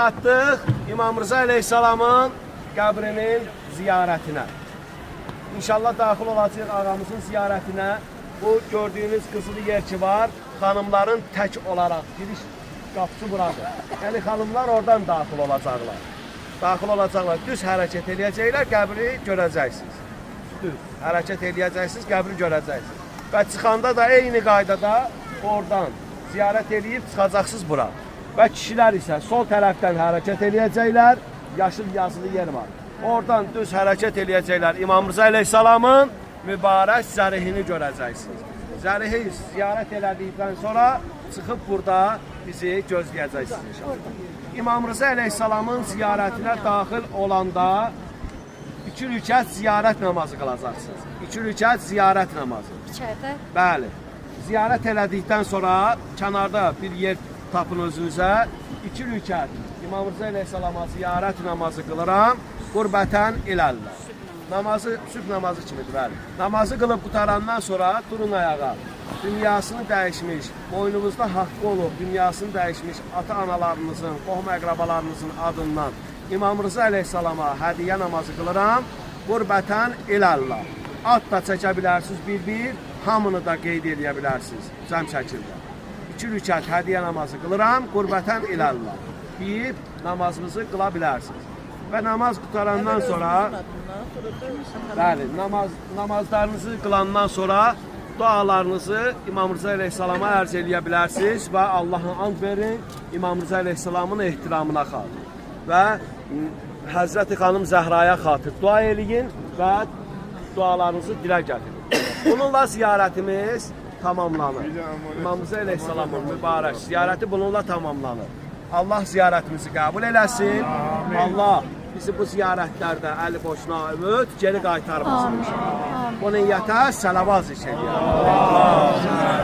Atdıq İmam Rıza Aleyhisselamın qəbrinin ziyarətinə. İnşallah daxil olacaq ağamızın ziyarətinə. Bu gördüyünüz qızılı yer ki var, xanımların tək olaraq giriş qapısı buradır. Yəni xanımlar oradan daxil olacaqlar. Daxil olacaqlar, düz hərəkət eləyəcəklər, qəbri görəcəksiniz. Düz hərəkət eləyəcəksiniz, qəbri görəcəksiniz. Və çıxanda da eyni qaydada oradan ziyarət eləyib çıxacaqsınız bura. Və kişilər isə sol tərəfdən hərəkət eləyəcəklər, yaşıl yazılı yer var. Oradan düz hərəkət eləyəcəklər, İmam Rıza Aleyhisselamın mübarək zərihini görəcəksiniz. Zərihi ziyarət elədikdən sonra çıxıb burada bizi gözləyəcəksiniz inşallah. İmam Rıza Aleyhisselamın ziyarətinə daxil olanda 2 rükət ziyarət namazı qılacaqsınız. 2 rükət ziyarət namazı. İçərdə? Bəli. Ziyarət elədikdən sonra kənarda bir yer tapın özünüzə. 2 rükət İmam Rıza Aleyhisselama ziyarət namazı qılıram. Qurbətən iləllə. Namazı, sübh namazı kimidir, bəli. Namazı qılıb qutarandan sonra durun ayağa. Dünyasını dəyişmiş, boynunuzda haqqı olub, dünyasını dəyişmiş ata-analarınızın, qohum-əqrabalarınızın adından İmam Rıza Aleyhisselama hədiyyə namazı qılıram. Qurbətən iləllə. At da çəkə bilərsiniz bir-bir, hamını da qeyd edə bilərsiniz cəm şəkildə. 2 rükət hədiyyə namazı qılıram, qurbətən iləllə. Deyib namazınızı qıla bilərsiniz. Və namaz qutarandan sonra, bəli, namazlarınızı qılandan sonra dualarınızı İmam Rıza Aleyhisselama ərz eləyə bilərsiniz və Allah'a and verin, İmam Rıza Aleyhisselamın ehtiramına xatir. Və Həzrəti xanım Zəhraya xatir dua eləyin və dualarınızı dilə gətirin. Bununla ziyarətimiz tamamlanır. İmam Rıza Aleyhisselamın mübarək ziyarəti bununla tamamlanır. Allah ziyarətimizi qəbul eləsin. Allah bizi bu ziyarətlərdə əli boşuna ümid geri qaytarmasın inşallah. Bu niyyətə sələvat zikr edir.